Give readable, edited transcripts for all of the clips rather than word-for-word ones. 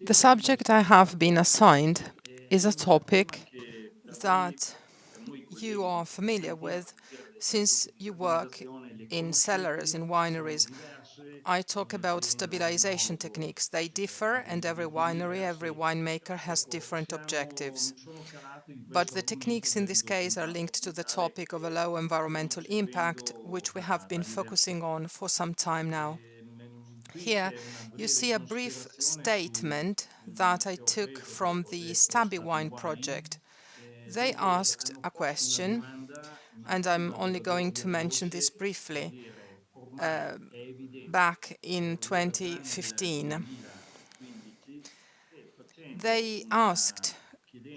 The subject I have been assigned is a topic that you are familiar with since you work in cellars, in wineries. I talk about stabilization techniques. They differ, and every winery, every winemaker has different objectives. But the techniques in this case are linked to the topic of a low environmental impact, which we have been focusing on for some time now. Here you see a brief statement that I took from the Stabi Wine project. They asked a question, and I'm only going to mention this briefly, uh, back in 2015. They asked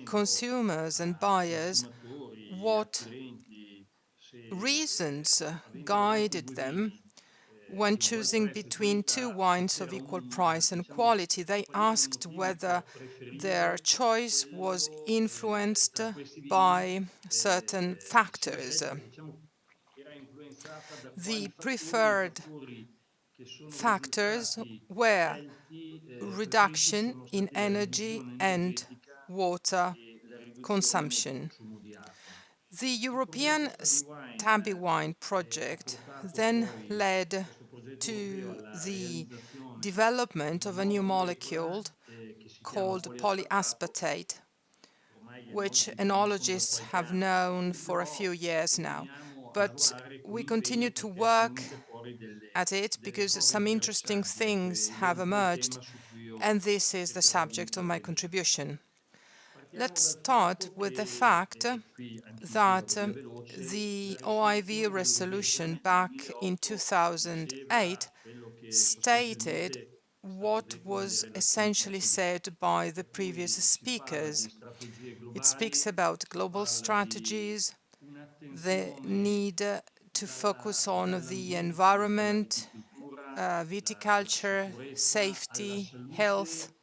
consumers and buyers what reasons guided them when choosing between two wines of equal price and quality. They asked whether their choice was influenced by certain factors. The preferred factors were reduction in energy and water consumption. The European Stabby Wine project then led to the development of a new molecule called polyaspartate, which enologists have known for a few years now. But we continue to work at it because some interesting things have emerged, and this is the subject of my contribution. Let's start with the fact that the OIV resolution back in 2008 stated what was essentially said by the previous speakers. It speaks about global strategies, the need to focus on the environment, viticulture, safety, health,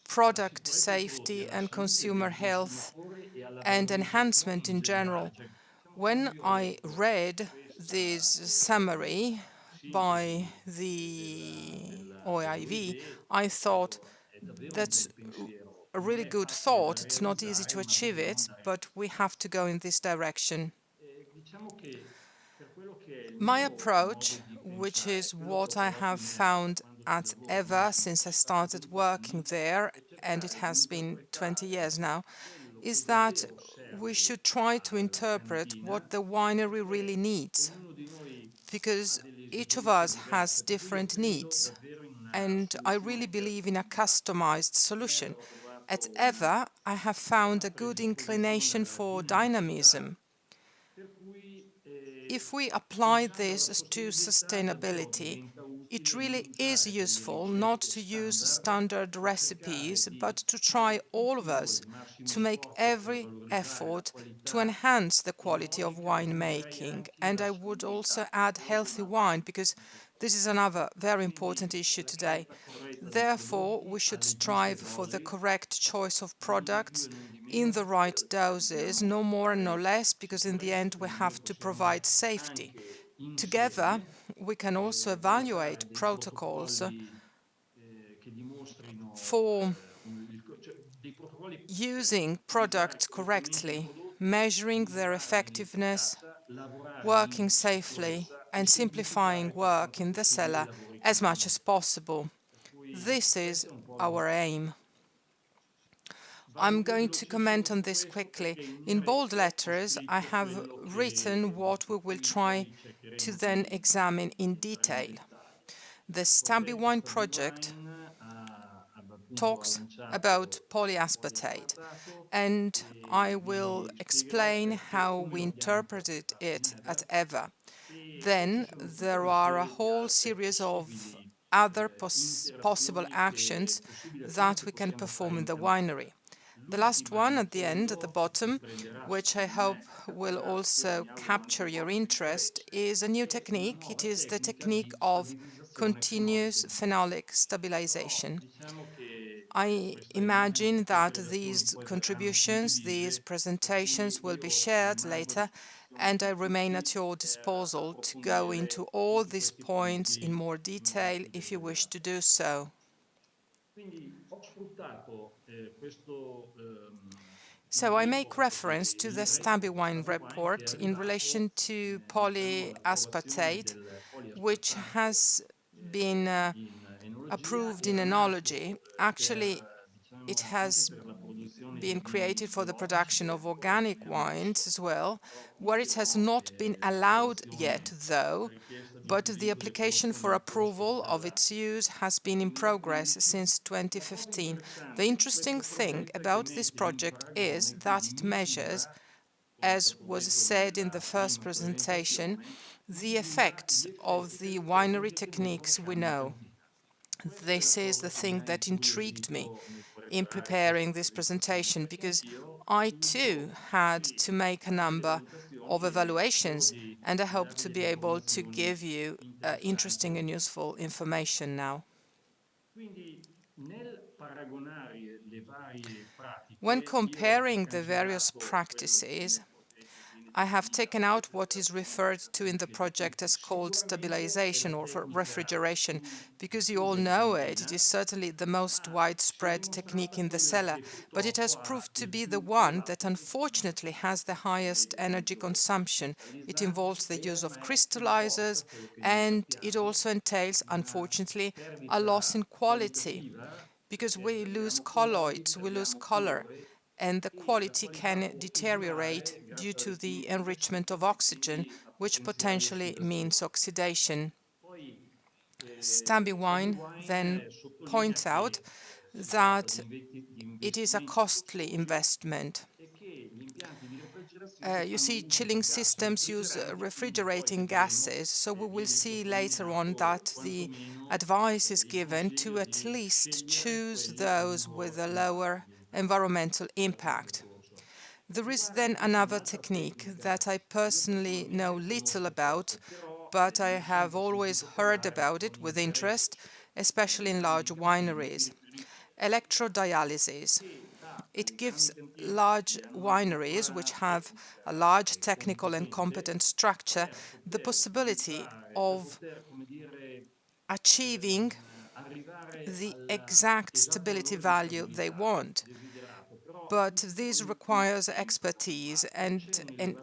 product safety and consumer health, and enhancement in general. When I read this summary by the OIV, I thought that's a really good thought. It's not easy to achieve it, but we have to go in this direction. My approach, which is what I have found at EVA since I started working there, and it has been 20 years now, is that we should try to interpret what the winery really needs, because each of us has different needs, and I really believe in a customized solution. At EVA, I have found a good inclination for dynamism. If we apply this to sustainability, it really is useful not to use standard recipes, but to try all of us to make every effort to enhance the quality of winemaking. And I would also add healthy wine, because this is another very important issue today. Therefore, we should strive for the correct choice of products in the right doses, no more and no less, because in the end we have to provide safety. Together, we can also evaluate protocols for using products correctly, measuring their effectiveness, working safely, and simplifying work in the cellar as much as possible. This is our aim. I'm going to comment on this quickly. In bold letters, I have written what we will try to then examine in detail. The Stabby Wine project talks about polyaspartate, and I will explain how we interpreted it at EVA. Then there are a whole series of other possible actions that we can perform in the winery. The last one at the end, at the bottom, which I hope will also capture your interest, is a new technique. It is the technique of continuous phenolic stabilization. I imagine that these contributions, these presentations will be shared later, and I remain at your disposal to go into all these points in more detail if you wish to do so. So I make reference to the Stabile report in relation to polyaspartate, which has been approved in enology. Actually, it has been created for the production of organic wines as well, where it has not been allowed yet, though, but the application for approval of its use has been in progress since 2015. The interesting thing about this project is that it measures, as was said in the first presentation, the effects of the winery techniques we know. This is the thing that intrigued me in preparing this presentation, because I too had to make a number of evaluations, and I hope to be able to give you interesting and useful information now. When comparing the various practices, I have taken out what is referred to in the project as cold stabilization or for refrigeration, because you all know it. It is certainly the most widespread technique in the cellar, but it has proved to be the one that unfortunately has the highest energy consumption. It involves the use of crystallizers, and it also entails, unfortunately, a loss in quality, because we lose colloids, we lose color, and the quality can deteriorate due to the enrichment of oxygen, which potentially means oxidation. Stabile then points out that it is a costly investment. You see, chilling systems use refrigerating gases, so we will see later on that the advice is given to at least choose those with a lower environmental impact. There is then another technique that I personally know little about, but I have always heard about it with interest, especially in large wineries: electrodialysis. It gives large wineries, which have a large technical and competent structure, the possibility of achieving the exact stability value they want. But this requires expertise, and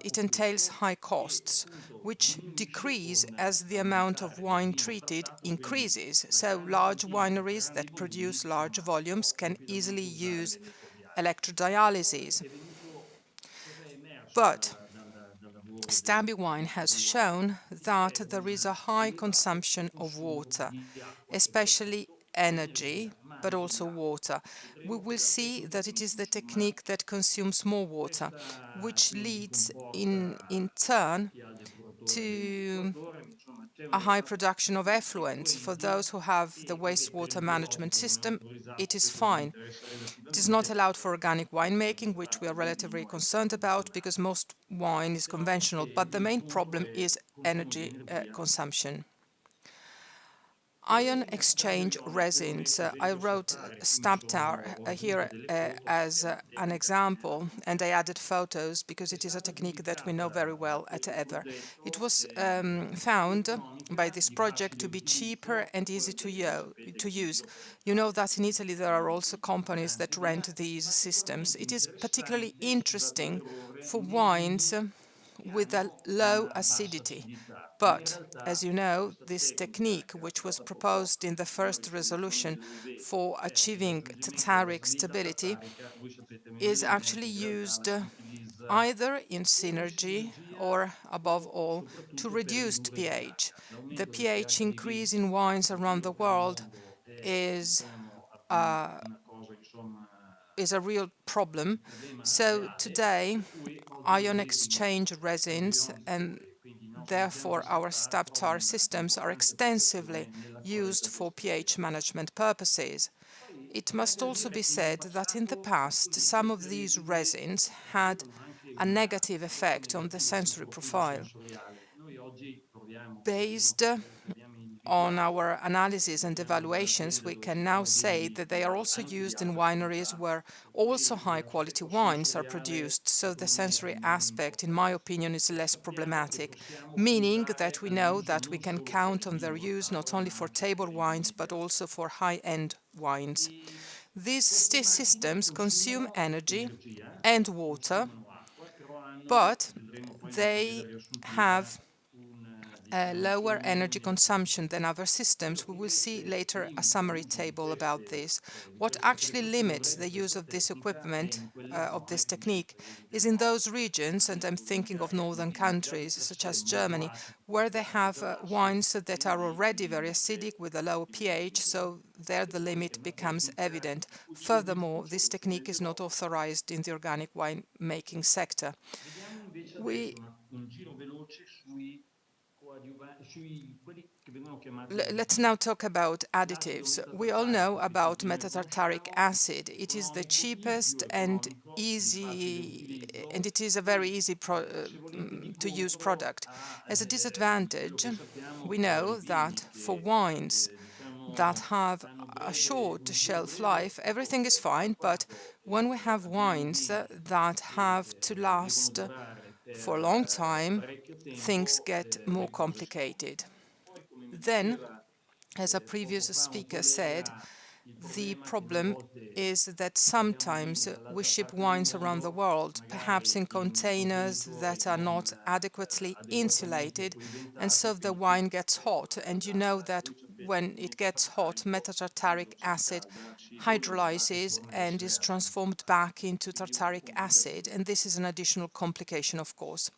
it entails high costs, which decrease as the amount of wine treated increases. So large wineries that produce large volumes can easily use electrodialysis. But Stabile has shown that there is a high consumption of water, especially energy, but also water. We will see that it is the technique that consumes more water, which leads in turn to a high production of effluents. For those who have the wastewater management system, it is fine. It is not allowed for organic winemaking, which we are relatively concerned about because most wine is conventional, but the main problem is energy consumption. Ion exchange resins. I wrote Stabtar here as an example, and I added photos because it is a technique that we know very well at Ever. It was found by this project to be cheaper and easy to use. You know that in Italy there are also companies that rent these systems. It is particularly interesting for wines with a low acidity. But, as you know, this technique, which was proposed in the first resolution for achieving totaric stability, is actually used either in synergy or, above all, to reduced pH. The pH increase in wines around the world is uh, is a real problem. So today, ion exchange resins and therefore our Stabtar systems are extensively used for pH management purposes. It must also be said that in the past, some of these resins had a negative effect on the sensory profile, based on our analysis and evaluations, we can now say that they are also used in wineries where also high-quality wines are produced, so the sensory aspect, in my opinion, is less problematic, meaning that we know that we can count on their use not only for table wines but also for high-end wines. These systems consume energy and water, but they have lower energy consumption than other systems. We will see later a summary table about this. What actually limits the use of this equipment, of this technique, is in those regions, and I'm thinking of northern countries such as Germany, where they have wines that are already very acidic with a low pH, so there the limit becomes evident. Furthermore, this technique is not authorized in the organic wine making sector. We Let's now talk about additives. We all know about metatartaric acid. It is the cheapest and it is a very easy to use product. As a disadvantage, we know that for wines that have a short shelf life, everything is fine, but when we have wines that have to last for a long time, things get more complicated. Then, as a previous speaker said, the problem is that sometimes we ship wines around the world, perhaps in containers that are not adequately insulated, and so the wine gets hot. And you know that when it gets hot, metatartaric acid hydrolyzes and is transformed back into tartaric acid, and this is an additional complication, of course.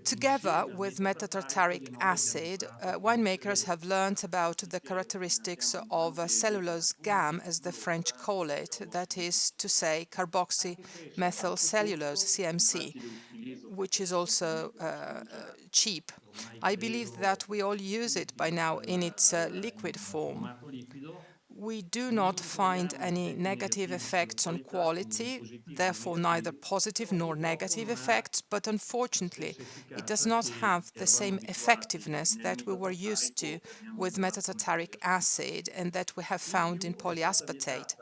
Together with metatartaric acid, winemakers have learned about the characteristics of cellulose gum, as the French call it, that is to say, carboxymethyl cellulose, CMC, which is also cheap. I believe that we all use it by now in its liquid form. We do not find any negative effects on quality, therefore neither positive nor negative effects, but unfortunately it does not have the same effectiveness that we were used to with metatartaric acid and that we have found in polyaspartate.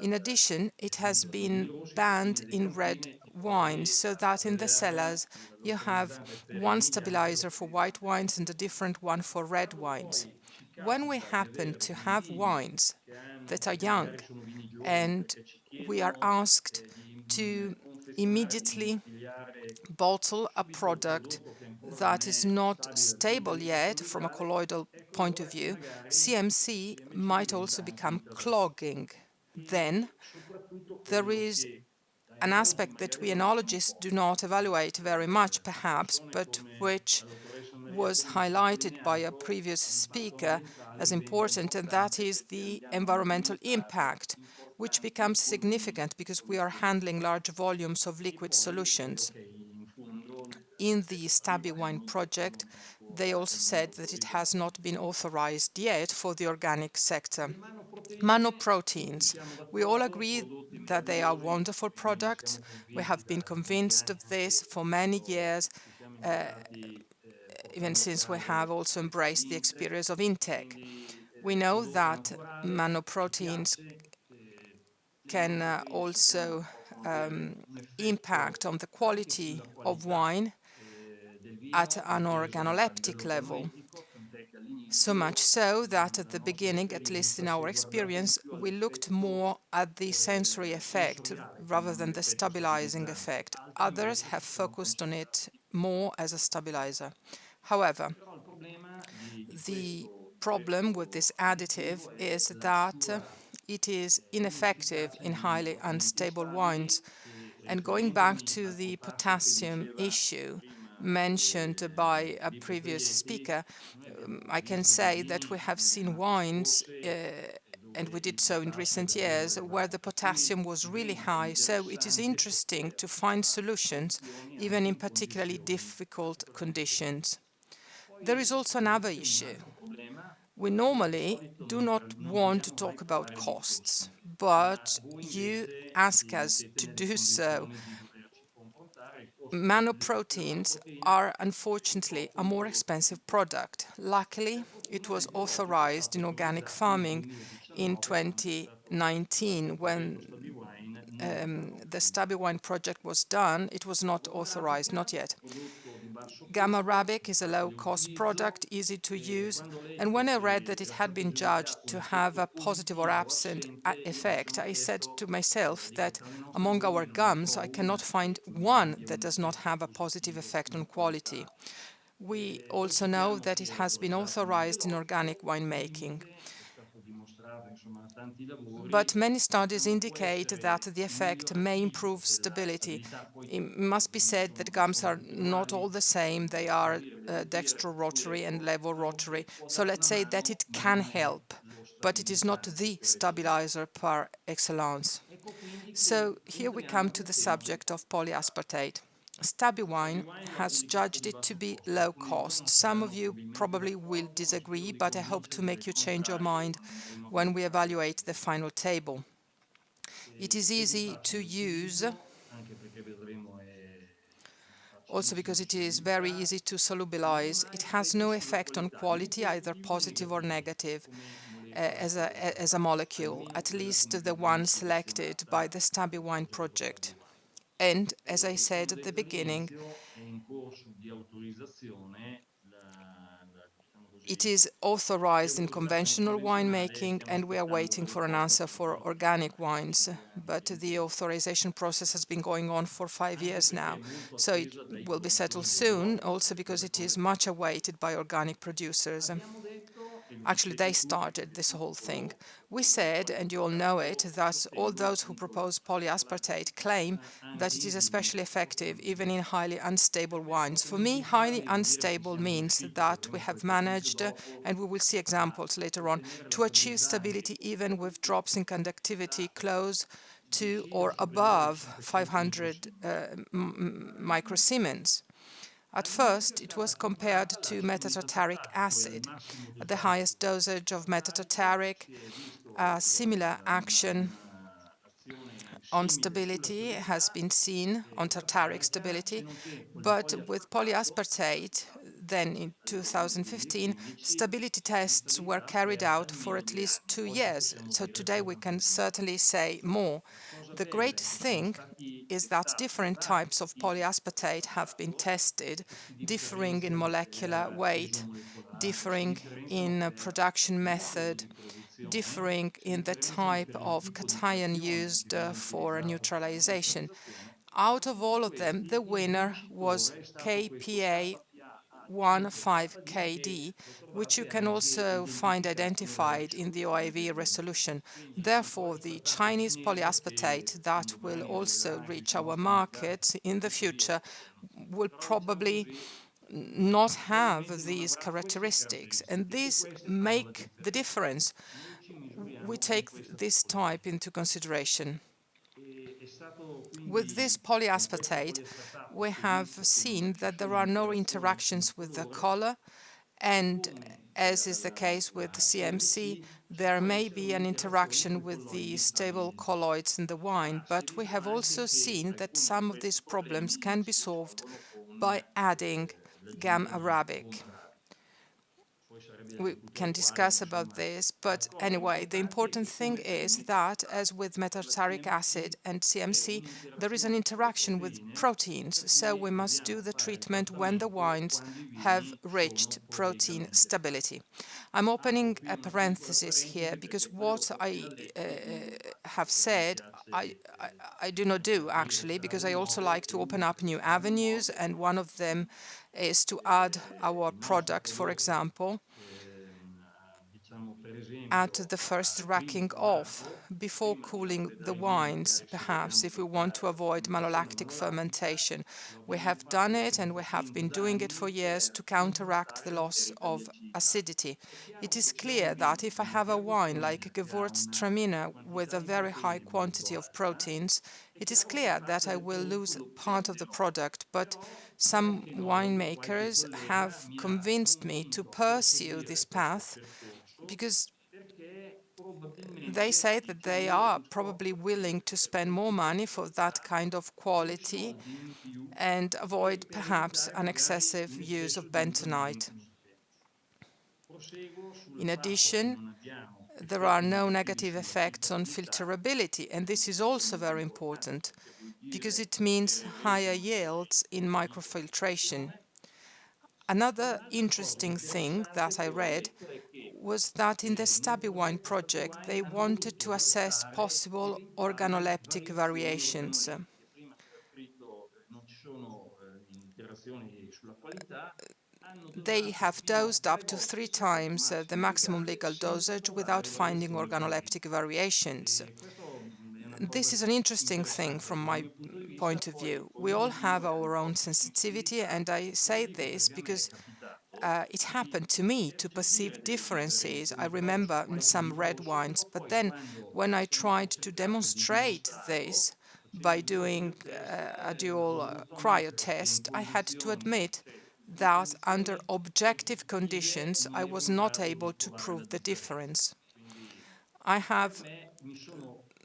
In addition, it has been banned in red wine, so that in the cellars you have one stabilizer for white wines and a different one for red wines. When we happen to have wines that are young and we are asked to immediately bottle a product that is not stable yet from a colloidal point of view, CMC might also become clogging. Then there is an aspect that we enologists do not evaluate very much, perhaps, but which was highlighted by a previous speaker as important, and that is the environmental impact, which becomes significant because we are handling large volumes of liquid solutions. In the StabiWine project, they also said that it has not been authorized yet for the organic sector. Nanoproteins. We all agree that they are wonderful products. We have been convinced of this for many years, uh, even since we have also embraced the experience of Intec. We know that nanoproteins can also impact on the quality of wine at an organoleptic level. So much so that at the beginning, at least in our experience, we looked more at the sensory effect rather than the stabilizing effect. Others have focused on it more as a stabilizer. However, the problem with this additive is that it is ineffective in highly unstable wines. And going back to the potassium issue mentioned by a previous speaker, I can say that we have seen wines, and we did so in recent years, where the potassium was really high. So it is interesting to find solutions, even in particularly difficult conditions. There is also another issue. We normally do not want to talk about costs, but you ask us to do so. Nanoproteins are unfortunately a more expensive product. Luckily, It was authorized in organic farming in 2019 when the Stabi project was done. It was not authorized, not yet. Gamma Arabic is a low-cost product, easy to use, and when I read that it had been judged to have a positive or absent effect, I said to myself that among our gums, I cannot find one that does not have a positive effect on quality. We also know that it has been authorized in organic winemaking. But many studies indicate that the effect may improve stability. It must be said that gums are not all the same. They are dextro-rotary and levo-rotary. So let's say that it can help, but it is not the stabilizer par excellence. So here we come to the subject of polyaspartate. Wine has judged it to be low cost. Some of you probably will disagree, but I hope to make you change your mind when we evaluate the final table. It is easy to use, also because it is very easy to solubilize. It has no effect on quality, either positive or negative, as a molecule, at least the one selected by the Wine project. And, as I said at the beginning, it is authorized in conventional winemaking, and we are waiting for an answer for organic wines. But the authorization process has been going on for 5 years now, so it will be settled soon, also because it is much awaited by organic producers. Actually, they started this whole thing. We said, and you all know it, that all those who propose polyaspartate claim that it is especially effective even in highly unstable wines. For me, highly unstable means that we have managed, and we will see examples later on, to achieve stability even with drops in conductivity close to or above 500 microsiemens. At first, it was compared to metatartaric acid. At the highest dosage of metatartaric, a similar action on stability has been seen, on tartaric stability, but with polyaspartate, then in 2015, stability tests were carried out for at least 2 years. So today we can certainly say more. The great thing is that different types of polyaspartate have been tested, differing in molecular weight, differing in production method, differing in the type of cation used for neutralization. Out of all of them, the winner was KPA 15KD, which you can also find identified in the OIV resolution. Therefore, the Chinese polyaspartate that will also reach our markets in the future will probably not have these characteristics, and these make the difference. We take this type into consideration. With this polyaspartate, we have seen that there are no interactions with the color, and as is the case with the CMC, there may be an interaction with the stable colloids in the wine, but we have also seen that some of these problems can be solved by adding Gam Arabic. We can discuss about this, but anyway, the important thing is that, as with metatartaric acid and CMC, there is an interaction with proteins, so we must do the treatment when the wines have reached protein stability. I'm opening a parenthesis here because what I have said, I do not do actually, because I also like to open up new avenues, and one of them is to add our product, for example, at the first racking off, before cooling the wines, perhaps, if we want to avoid malolactic fermentation. We have done it, and we have been doing it for years to counteract the loss of acidity. It is clear that if I have a wine like Gewürztraminer with a very high quantity of proteins, it is clear that I will lose part of the product, but some winemakers have convinced me to pursue this path because they say that they are probably willing to spend more money for that kind of quality and avoid perhaps an excessive use of bentonite. In addition, there are no negative effects on filterability, and this is also very important because it means higher yields in microfiltration. Another interesting thing that I read was that in the StabiWine project they wanted to assess possible organoleptic variations. They have dosed up to 3 times the maximum legal dosage without finding organoleptic variations. This is an interesting thing from my point of view. We all have our own sensitivity, and I say this because it happened to me to perceive differences. I remember in some red wines, but then when I tried to demonstrate this by doing a dual cryo test, I had to admit that under objective conditions I was not able to prove the difference. I have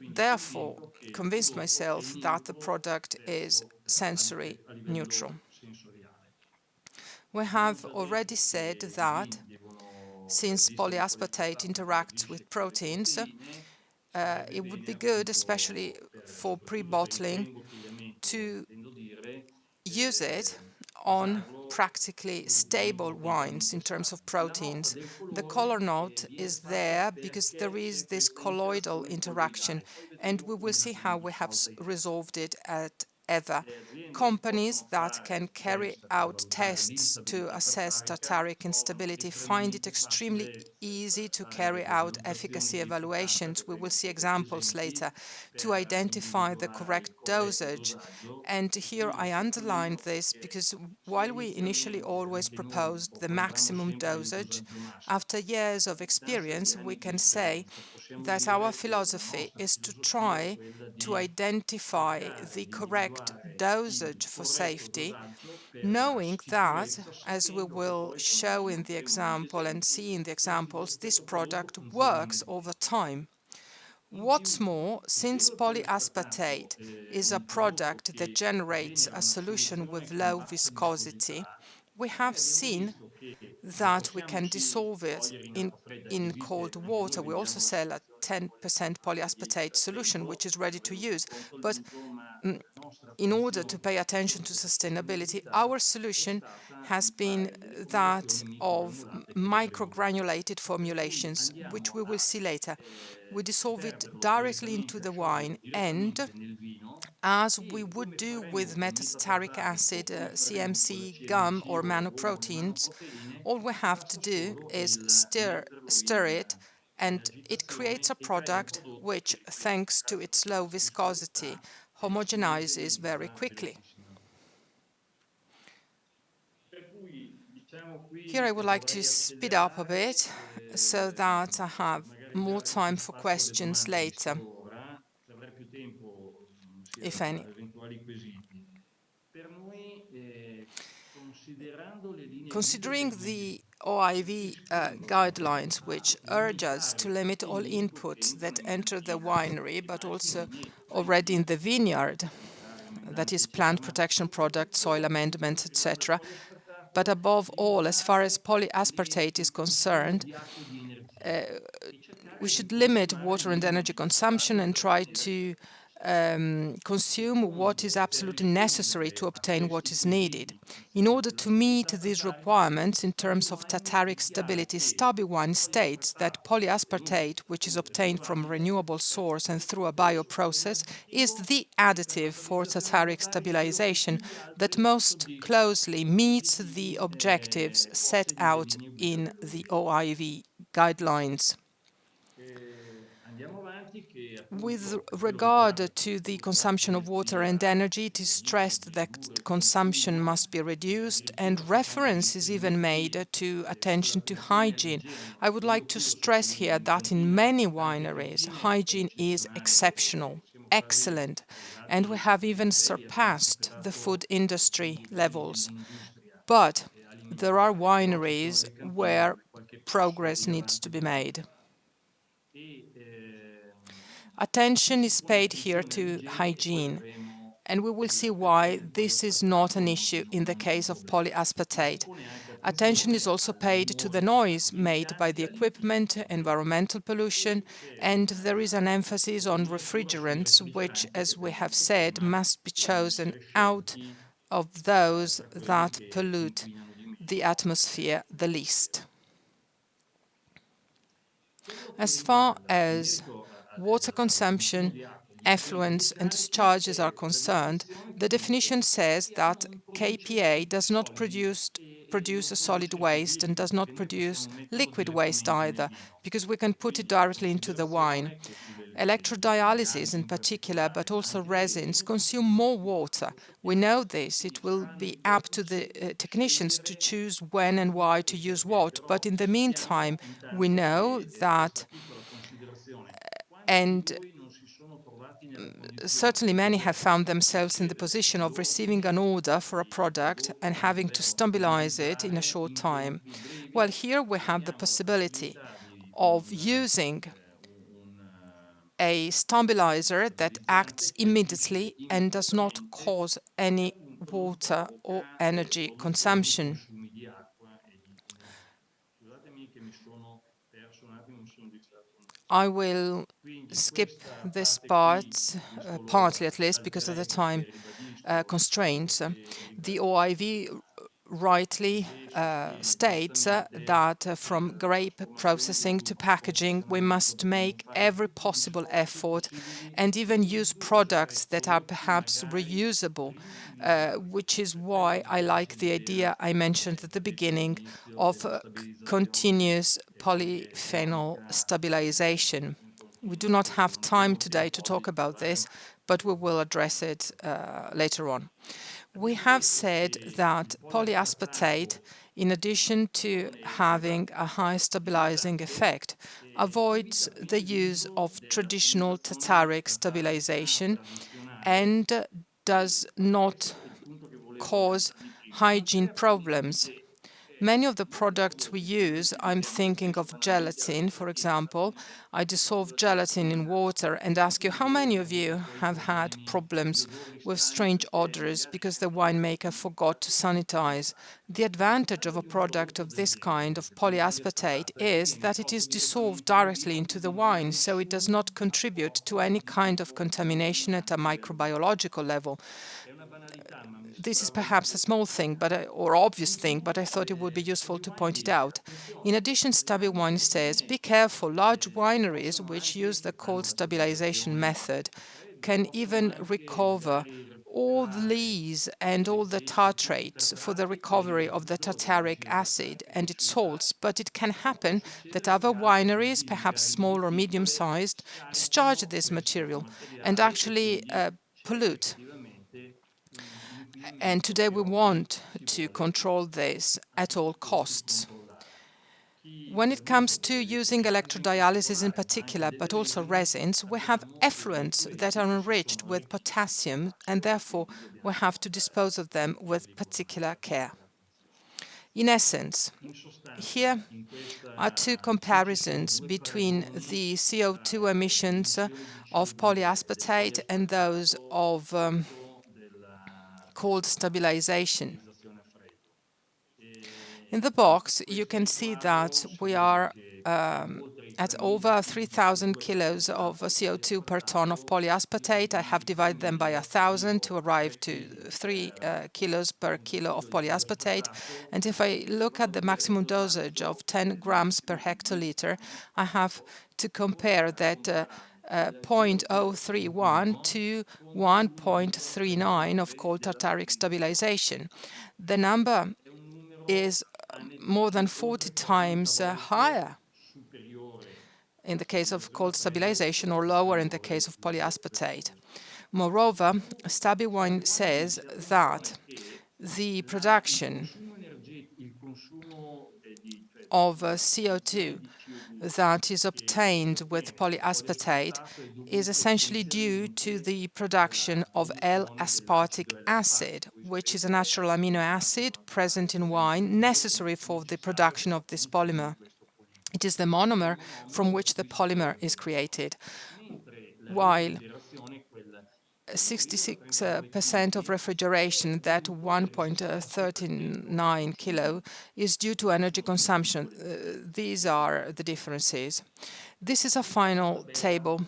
therefore convinced myself that the product is sensory neutral. We have already said that since polyaspartate interacts with proteins, it would be good, especially for pre-bottling, to use it on practically stable wines in terms of proteins. The color note is there because there is this colloidal interaction, and we will see how we have resolved it at EVA. Companies that can carry out tests to assess tartaric instability find it extremely easy to carry out efficacy evaluations. We will see examples later to identify the correct dosage. And here I underlined this because while we initially always proposed the maximum dosage, after years of experience, we can say that our philosophy is to try to identify the correct dosage for safety, knowing that, as we will show in the example and see in the examples, this product works over time. What's more, since polyaspartate is a product that generates a solution with low viscosity, we have seen that we can dissolve it in cold water. We also sell a 10% polyaspartate solution, which is ready to use. But in order to pay attention to sustainability, our solution has been that of microgranulated formulations, which we will see later. We dissolve it directly into the wine, and as we would do with metatartaric acid, CMC, gum, or manoproteins, all we have to do is stir it, and it creates a product which, thanks to its low viscosity, homogenizes very quickly. Here I would like to speed up a bit so that I have more time for questions later, if any. Considering the OIV guidelines, which urge us to limit all inputs that enter the winery, but also already in the vineyard, that is plant protection products, soil amendments, etc. But above all, as far as polyaspartate is concerned, we should limit water and energy consumption and try to consume what is absolutely necessary to obtain what is needed. In order to meet these requirements in terms of tartaric stability, StabiWine states that polyaspartate, which is obtained from a renewable source and through a bioprocess, is the additive for tartaric stabilization that most closely meets the objectives set out in the OIV guidelines. With regard to the consumption of water and energy, it is stressed that consumption must be reduced, and reference is even made to attention to hygiene. I would like to stress here that in many wineries, hygiene is exceptional, excellent, and we have even surpassed the food industry levels. But there are wineries where progress needs to be made. Attention is paid here to hygiene, and we will see why this is not an issue in the case of polyaspartate. Attention is also paid to the noise made by the equipment, environmental pollution, and there is an emphasis on refrigerants, which, as we have said, must be chosen out of those that pollute the atmosphere the least. As far as water consumption, effluents and discharges are concerned, the definition says that KPA does not produce a solid waste and does not produce liquid waste either, because we can put it directly into the wine. Electrodialysis in particular, but also resins, consume more water. We know this. It will be up to the technicians to choose when and why to use what. But in the meantime, we know that, and certainly many have found themselves in the position of receiving an order for a product and having to stabilize it in a short time. Well, here we have the possibility of using a stabilizer that acts immediately and does not cause any water or energy consumption. I will skip this part, partly at least, because of the time constraints. The OIV rightly states that from grape processing to packaging, we must make every possible effort and even use products that are perhaps reusable, which is why I like the idea I mentioned at the beginning of continuous polyphenol stabilization. We do not have time today to talk about this, but we will address it later on. We have said that polyaspartate, in addition to having a high stabilizing effect, avoids the use of traditional tartaric stabilization and does not cause hygiene problems. Many of the products we use, I'm thinking of gelatin, for example. I dissolve gelatin in water and ask you how many of you have had problems with strange odors because the winemaker forgot to sanitize. The advantage of a product of this kind of polyaspartate is that it is dissolved directly into the wine, so it does not contribute to any kind of contamination at a microbiological level. This is perhaps a small thing, or obvious thing, but I thought it would be useful to point it out. In addition, Stabi Wine says, be careful, large wineries which use the cold stabilization method can even recover all the lees and all the tartrates for the recovery of the tartaric acid and its salts, but it can happen that other wineries, perhaps small or medium-sized, discharge this material and actually pollute. And today we want to control this at all costs. When it comes to using electrodialysis in particular, but also resins, we have effluents that are enriched with potassium and therefore we have to dispose of them with particular care. In essence, here are two comparisons between the CO2 emissions of polyaspartate and those of cold stabilization. In the box, you can see that we are at over 3,000 kilos of CO2 per ton of polyaspartate. I have divided them by 1,000 to arrive to 3 kilos per kilo of polyaspartate. And if I look at the maximum dosage of 10 grams per hectoliter, I have to compare that 0.031 to 1.39 of cold tartaric stabilization. The number is more than 40 times higher in the case of cold stabilization or lower in the case of polyaspartate. Moreover, StabiWine says that the production of CO2 that is obtained with polyaspartate is essentially due to the production of L-aspartic acid, which is a natural amino acid present in wine necessary for the production of this polymer. It is the monomer from which the polymer is created, while 66% of refrigeration, that 1.39 kilo, is due to energy consumption. These are the differences. This is a final table.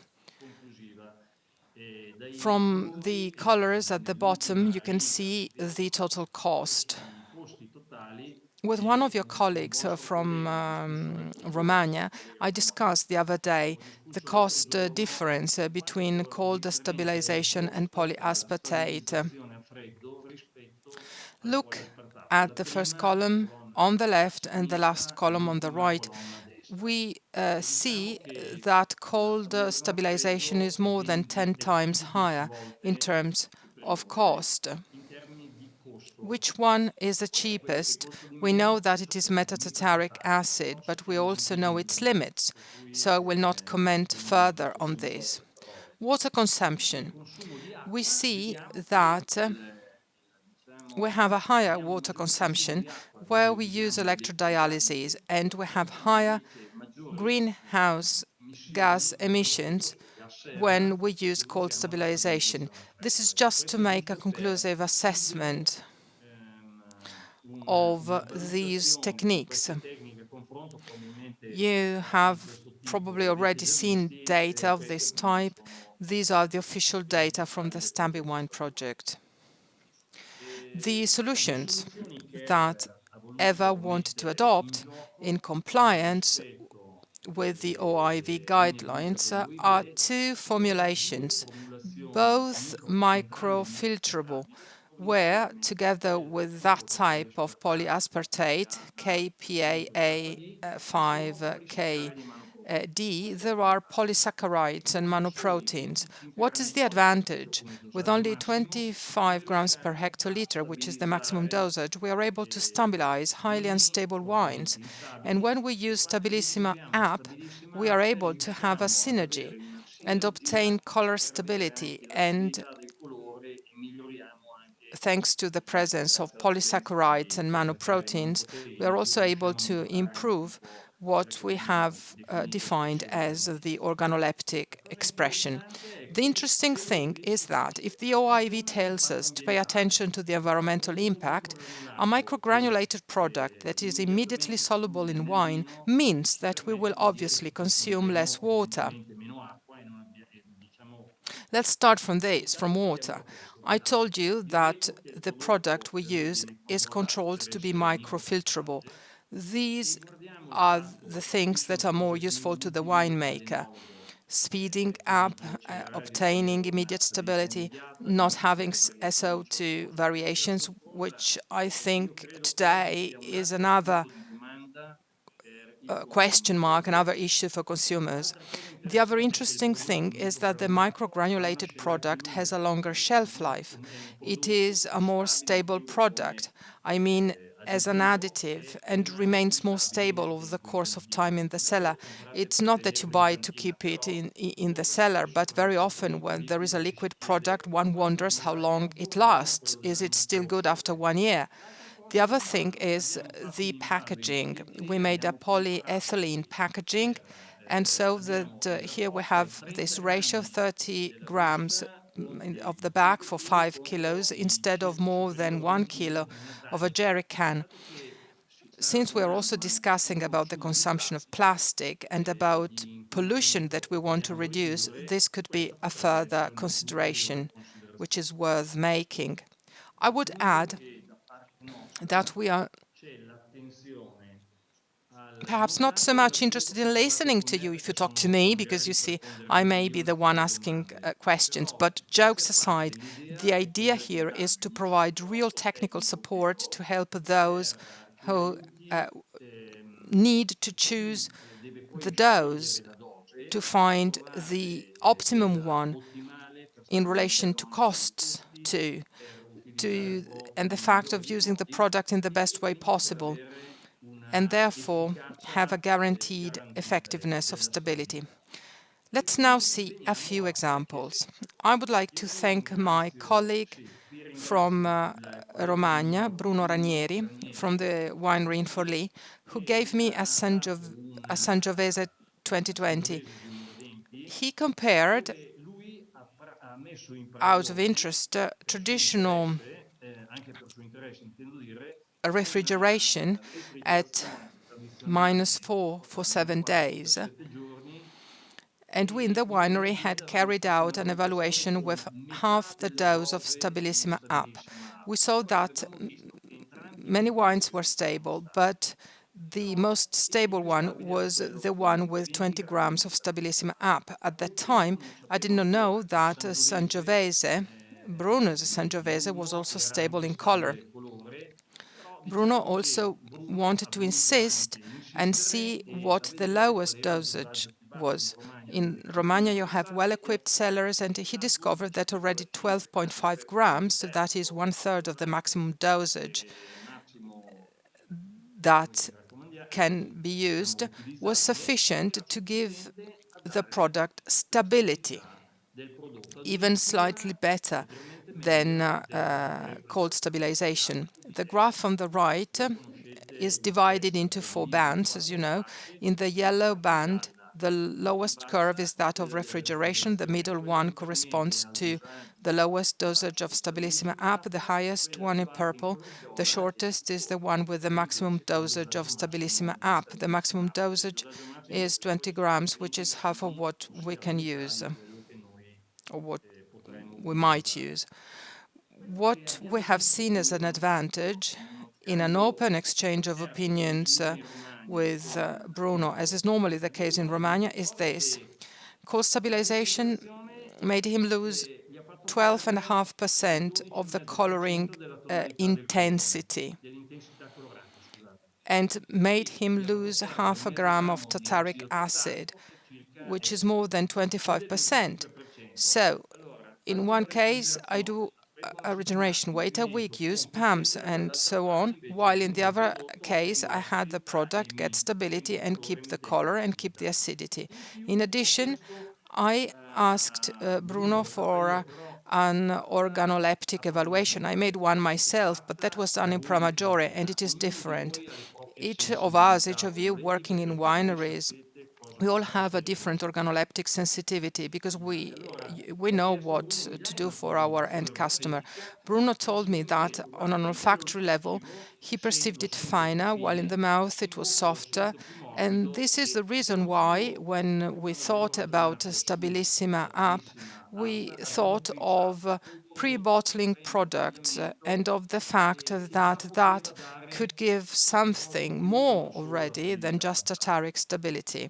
From the colors at the bottom, you can see the total cost. With one of your colleagues from Romagna, I discussed the other day the cost difference between cold stabilization and polyaspartate. Look at the first column on the left and the last column on the right. We see that cold stabilization is more than 10 times higher in terms of cost. Which one is the cheapest? We know that it is metatartaric acid, but we also know its limits, so I will not comment further on this. Water consumption. We see that we have a higher water consumption where we use electrodialysis, and we have higher greenhouse gas emissions when we use cold stabilization. This is just to make a conclusive assessment of these techniques. You have probably already seen data of this type. These are the official data from the Stambi Wine project. The solutions that EVA wanted to adopt in compliance with the OIV guidelines are two formulations, both microfilterable, where, together with that type of polyaspartate, KPAA5KD, there are polysaccharides and monoproteins. What is the advantage? With only 25 grams per hectoliter, which is the maximum dosage, we are able to stabilize highly unstable wines. And when we use Stabilissima app, we are able to have a synergy and obtain color stability, and thanks to the presence of polysaccharides and monoproteins, we are also able to improve what we have defined as the organoleptic expression. The interesting thing is that if the OIV tells us to pay attention to the environmental impact, a microgranulated product that is immediately soluble in wine means that we will obviously consume less water. Let's start from this, from water. I told you that the product we use is controlled to be microfilterable. These are the things that are more useful to the winemaker. Speeding up, obtaining immediate stability, not having SO2 variations, which I think today is another question mark, another issue for consumers. The other interesting thing is that the microgranulated product has a longer shelf life. It is a more stable product, I mean, as an additive, and remains more stable over the course of time in the cellar. It's not that you buy it to keep it in the cellar, but very often when there is a liquid product, one wonders how long it lasts. Is it still good after 1 year? The other thing is the packaging. We made a polyethylene packaging, and so that here we have this ratio, 30 grams of the bag for 5 kilos instead of more than 1 kilo of a jerry can. Since we are also discussing about the consumption of plastic and about pollution that we want to reduce, this could be a further consideration which is worth making. I would add that we are perhaps not so much interested in listening to you if you talk to me, because you see, I may be the one asking questions. But jokes aside, the idea here is to provide real technical support to help those who need to choose the dose to find the optimum one in relation to costs and the fact of using the product in the best way possible, and therefore have a guaranteed effectiveness of stability. Let's now see a few examples. I would like to thank my colleague from Romagna, Bruno Ranieri, from the winery in Forlì, who gave me a Sangiovese 2020. He compared out of interest, traditional refrigeration at -4 for 7 days. And we in the winery had carried out an evaluation with half the dose of Stabilissima up. We saw that many wines were stable, but the most stable one was the one with 20 grams of Stabilissima up. At that time, I did not know that Sangiovese, Bruno's Sangiovese, was also stable in color. Bruno also wanted to insist and see what the lowest dosage was. In Romagna, you have well-equipped cellars, and he discovered that already 12.5 grams, so that is one-third of the maximum dosage that can be used, was sufficient to give the product stability, even slightly better than cold stabilization. The graph on the right is divided into 4 bands, as you know. In the yellow band, the lowest curve is that of refrigeration. The middle one corresponds to the lowest dosage of Stabilissima up. The highest one in purple, the shortest, is the one with the maximum dosage of Stabilissima up. The maximum dosage is 20 grams, which is half of what we can use, or what we might use. What we have seen as an advantage in an open exchange of opinions with Bruno, as is normally the case in Romagna, is this. Cold stabilization made him lose 12.5% of the coloring intensity and made him lose half a gram of tartaric acid, which is more than 25%. So in one case, I do a regeneration, wait a week, use PAMS, and so on, while in the other case, I had the product get stability and keep the color and keep the acidity. In addition, I asked Bruno for an organoleptic evaluation. I made one myself, but that was done in Pramaggiore, and it is different. Each of us, each of you working in wineries, we all have a different organoleptic sensitivity because we know what to do for our end customer. Bruno told me that on an olfactory level, he perceived it finer, while in the mouth it was softer. And this is the reason why, when we thought about Stabilissima up, we thought of pre-bottling products and of the fact that that could give something more already than just tartaric stability.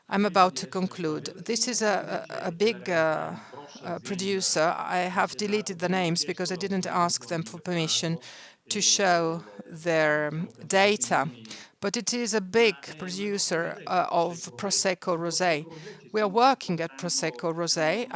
I'm about to conclude. This is a big producer. I have deleted the names because I didn't ask them for permission to show their data. But it is a big producer of Prosecco Rosé. We are working at Prosecco Rosé.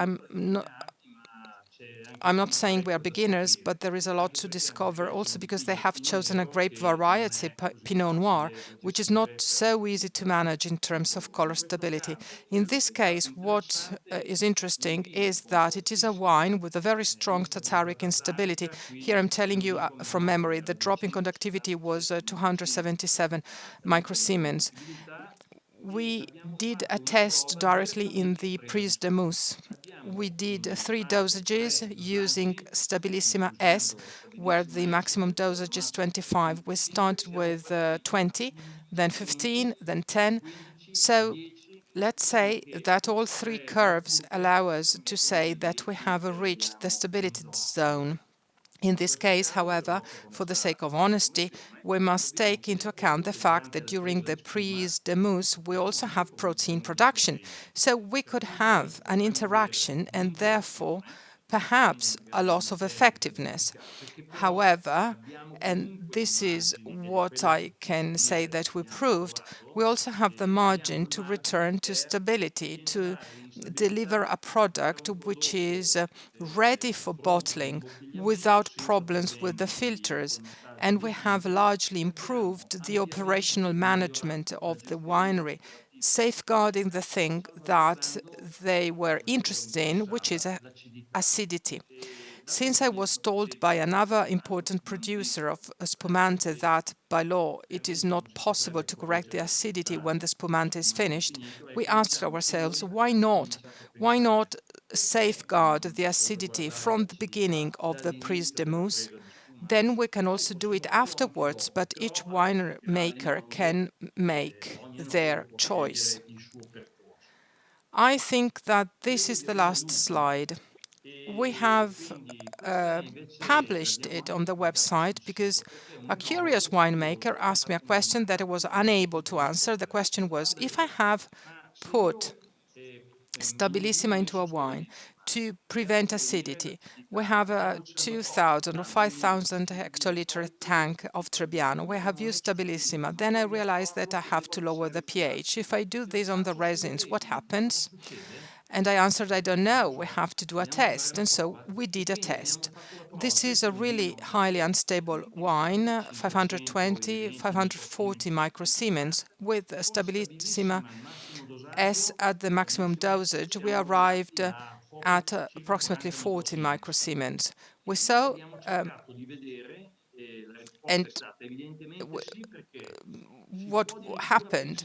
I'm not saying we are beginners, but there is a lot to discover also because they have chosen a grape variety, Pinot Noir, which is not so easy to manage in terms of color stability. In this case, what is interesting is that it is a wine with a very strong tartaric instability. Here I'm telling you from memory, the drop in conductivity was 277 microsiemens. We did a test directly in the Prise de Mousse. We did 3 dosages using Stabilissima S, where the maximum dosage is 25. We started with 20, then 15, then 10. So let's say that all 3 curves allow us to say that we have reached the stability zone. In this case, however, for the sake of honesty, we must take into account the fact that during the prise de mousse, we also have protein production. So we could have an interaction and therefore perhaps a loss of effectiveness. However, and this is what I can say that we proved, we also have the margin to return to stability, to deliver a product which is ready for bottling without problems with the filters. And we have largely improved the operational management of the winery, safeguarding the thing that they were interested in, which is acidity. Since I was told by another important producer of spumante that by law it is not possible to correct the acidity when the spumante is finished, we asked ourselves, why not? Why not safeguard the acidity from the beginning of the prise de mousse, then we can also do it afterwards, but each winemaker can make their choice. I think that this is the last slide. We have uh, published it on the website because a curious winemaker asked me a question that I was unable to answer. The question was, if I have put Stabilissima into a wine to prevent acidity, we have a 2,000 or 5,000 hectoliter tank of Trebbiano. We have used Stabilissima. Then I realized that I have to lower the pH. If I do this on the resins, what happens? And I answered, I don't know, we have to do a test. And so we did a test. This is a really highly unstable wine, 520, 540 microsiemens. With Stabilissima S at the maximum dosage, we arrived at approximately 40 microsiemens. We saw, and what happened?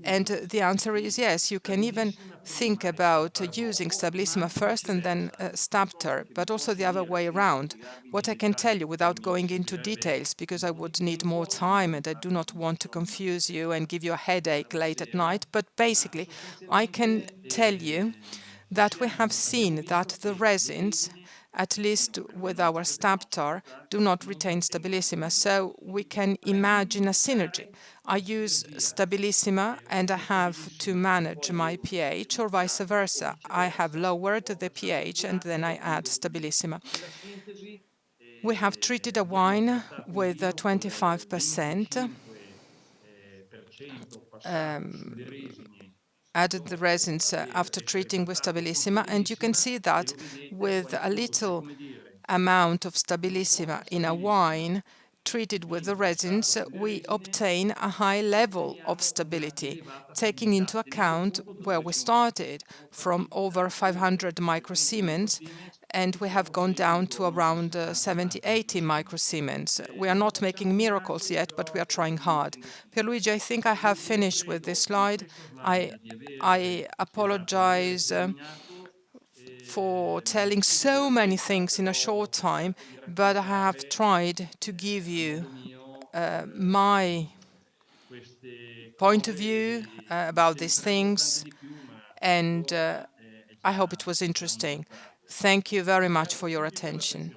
And the answer is yes, you can even think about using Stabilissima first and then Stabter, but also the other way around. What I can tell you without going into details, because I would need more time and I do not want to confuse you and give you a headache late at night, but basically I can tell you that we have seen that the resins, at least with our Stabtar, do not retain Stabilissima, so we can imagine a synergy. I use Stabilissima and I have to manage my pH, or vice versa. I have lowered the pH and then I add Stabilissima. We have treated a wine with 25%, added the resins after treating with Stabilissima, and you can see that with a little amount of Stabilissima in a wine treated with the resins, we obtain a high level of stability, taking into account where we started from over 500 microsiemens, and we have gone down to around 70, 80 microsiemens. We are not making miracles yet, but we are trying hard. Pierluigi, I think I have finished with this slide. I apologize for telling so many things in a short time, but I have tried to give you my point of view about these things, and I hope it was interesting. Thank you very much for your attention.